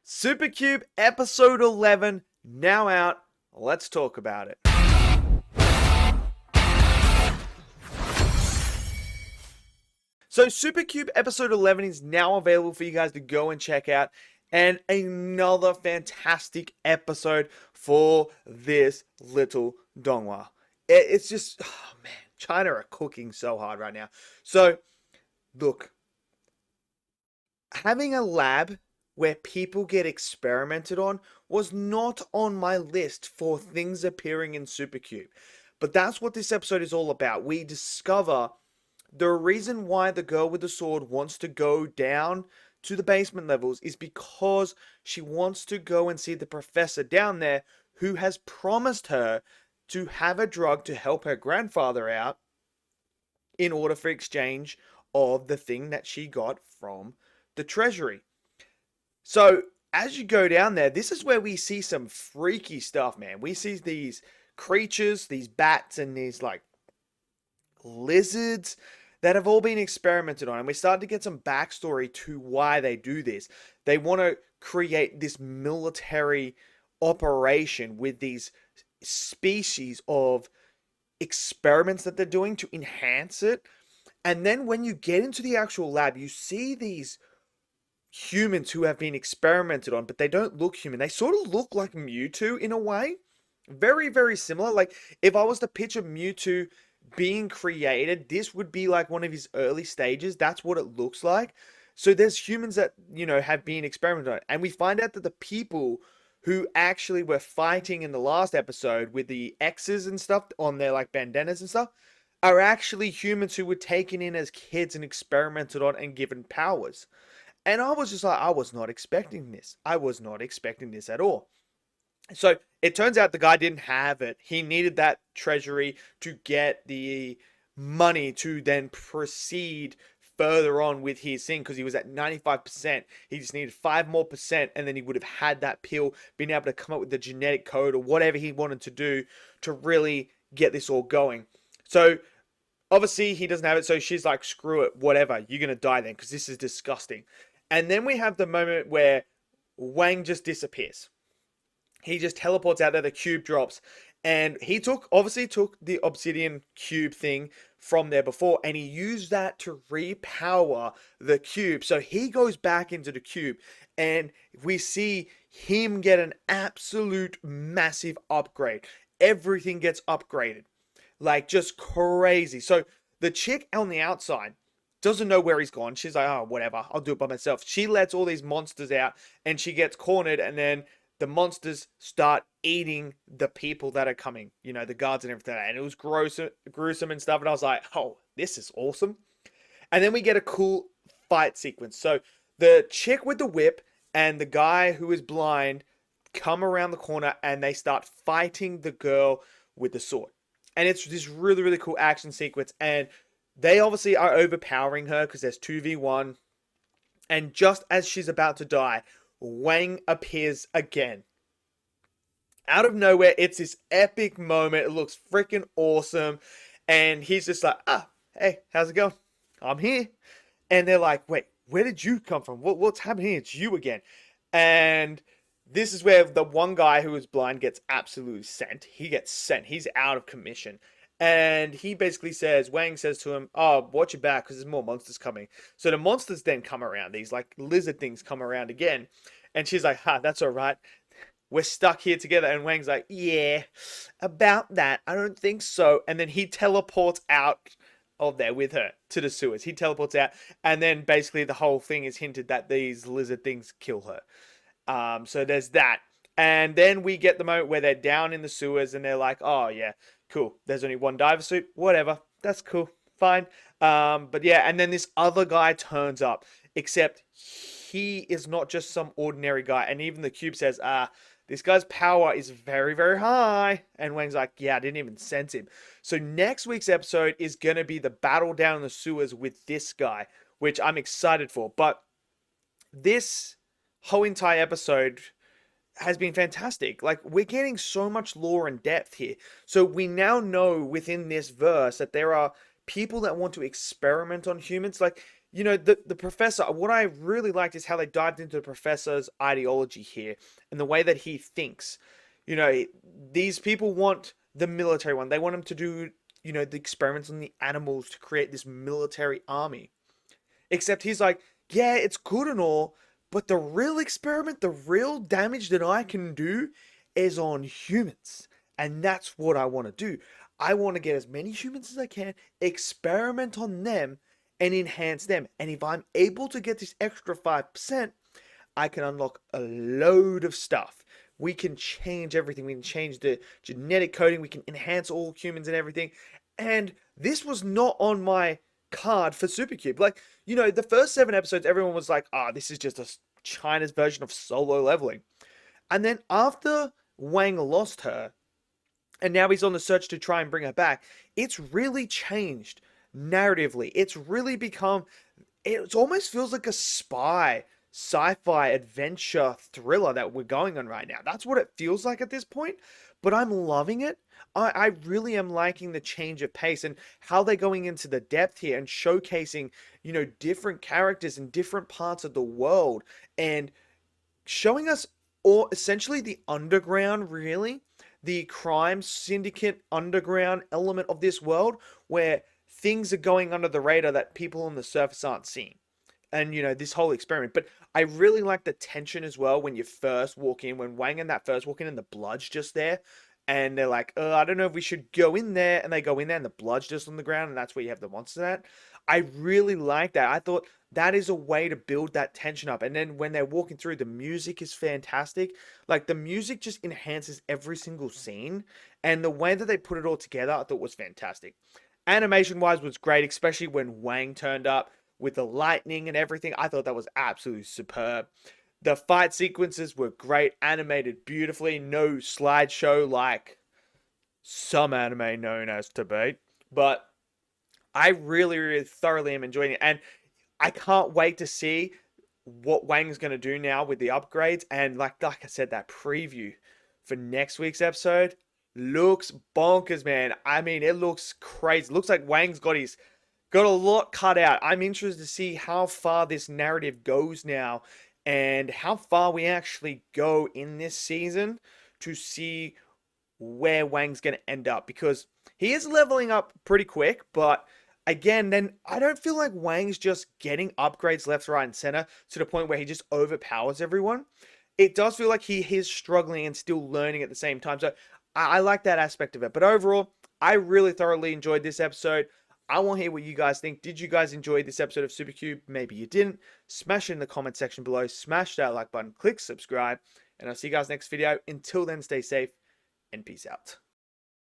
Supercube episode 11 now out. Let's talk about it. So Supercube episode 11 is now available for you guys to go and check out. And another fantastic episode for this little donghua. It's just, oh man, China are cooking so hard right now. So, look, having a lab where people get experimented on was not on my list for things appearing in Supercube. But that's what this episode is all about. We discover the reason why the girl with the sword wants to go down to the basement levels is because she wants to go and see the professor down there who has promised her to have a drug to help her grandfather out in order for exchange of the thing that she got from the treasury. So as you go down there, this is where we see some freaky stuff, man. We see these creatures, these bats, and these like lizards that have all been experimented on. And we start to get some backstory to why they do this. They want to create this military operation with these species of experiments that they're doing to enhance it. And then when you get into the actual lab, you see these humans who have been experimented on, but they don't look human. They sort of look like Mewtwo in a way. Very, very similar. Like, if I was to picture Mewtwo being created, this would be like one of his early stages. That's what it looks like. So there's humans that, have been experimented on. And we find out that the people who actually were fighting in the last episode with the X's and stuff on their like bandanas and stuff are actually humans who were taken in as kids and experimented on and given powers. And I was just like, I was not expecting this. I was not expecting this at all. So it turns out the guy didn't have it. He needed that treasury to get the money to then proceed further on with his thing because he was at 95%. He just needed 5% more, and then he would have had that pill, been able to come up with the genetic code or whatever he wanted to do to really get this all going. So obviously he doesn't have it. So she's like, screw it, whatever. You're going to die then because this is disgusting. And then we have the moment where Wang just disappears. He just teleports out there, the cube drops, and he obviously took the obsidian cube thing from there before, and he used that to repower the cube. So he goes back into the cube, and we see him get an absolute massive upgrade. Everything gets upgraded. Like, just crazy. So the chick on the outside doesn't know where he's gone. She's like, oh, whatever, I'll do it by myself. She lets all these monsters out, and she gets cornered, and then the monsters start eating the people that are coming, the guards and everything. And it was gruesome and stuff. And I was like, oh, this is awesome. And then we get a cool fight sequence. So the chick with the whip and the guy who is blind come around the corner and they start fighting the girl with the sword. And it's this really, really cool action sequence. And they obviously are overpowering her because there's 2v1. And just as she's about to die, Wang appears again. Out of nowhere, it's this epic moment. It looks freaking awesome. And he's just like, hey, how's it going? I'm here. And they're like, wait, where did you come from? What's happening here? It's you again. And this is where the one guy who is blind gets absolutely sent. He gets sent. He's out of commission. And he basically says, Wang says to him, oh, watch your back because there's more monsters coming. So the monsters then come around. These like lizard things come around again. And she's like, that's all right. We're stuck here together. And Wang's like, yeah, about that. I don't think so. And then he teleports out of there with her to the sewers. He teleports out. And then basically the whole thing is hinted that these lizard things kill her. So there's that. And then we get the moment where they're down in the sewers and they're like, oh, yeah, cool. There's only one diver suit. Whatever. That's cool. Fine. But yeah, and then this other guy turns up, except he is not just some ordinary guy. And even the cube says, this guy's power is very, very high. And Wang's like, yeah, I didn't even sense him. So next week's episode is going to be the battle down in the sewers with this guy, which I'm excited for. But this whole entire episode has been fantastic. Like, we're getting so much lore and depth here. So we now know within this verse that there are people that want to experiment on humans. Like, the professor, what I really liked is how they dived into the professor's ideology here and the way that he thinks. These people want the military one. They want him to do, the experiments on the animals to create this military army. Except he's like, yeah, it's good and all, but the real experiment, the real damage that I can do is on humans. And that's what I want to do. I want to get as many humans as I can, experiment on them, and enhance them. And if I'm able to get this extra 5%, I can unlock a load of stuff. We can change everything. We can change the genetic coding. We can enhance all humans and everything. And this was not on my card for Supercube. Like, the first 7 episodes, everyone was like, this is just a China's version of solo leveling. And then after Wang lost her, and now he's on the search to try and bring her back, it's really changed narratively. It's really become, it almost feels like a sci-fi adventure thriller that we're going on right now. That's what it feels like at this point, but I'm loving it. I really am liking the change of pace and how they're going into the depth here and showcasing, different characters in different parts of the world and showing us all essentially the underground, really, the crime syndicate underground element of this world where things are going under the radar that people on the surface aren't seeing. And, this whole experiment. But I really like the tension as well when you first walk in, when Wang and that first walk in and the blood's just there. And they're like, I don't know if we should go in there. And they go in there and the blood's just on the ground. And that's where you have the monster at. I really like that. I thought that is a way to build that tension up. And then when they're walking through, the music is fantastic. Like, the music just enhances every single scene. And the way that they put it all together, I thought was fantastic. Animation-wise was great, especially when Wang turned up with the lightning and everything. I thought that was absolutely superb. The fight sequences were great, animated beautifully, no slideshow like some anime known as to be. But I really, really thoroughly am enjoying it. And I can't wait to see what Wang's going to do now with the upgrades. And like I said, that preview for next week's episode looks bonkers, man. I mean, it looks crazy. It looks like Wang's got a lot cut out. I'm interested to see how far this narrative goes now and how far we actually go in this season to see where Wang's going to end up, because he is leveling up pretty quick, but again, then I don't feel like Wang's just getting upgrades left, right, and center to the point where he just overpowers everyone. It does feel like he is struggling and still learning at the same time. So I like that aspect of it. But overall, I really thoroughly enjoyed this episode. I want to hear what you guys think. Did you guys enjoy this episode of Supercube? Maybe you didn't. Smash it in the comment section below. Smash that like button. Click subscribe. And I'll see you guys next video. Until then, stay safe and peace out.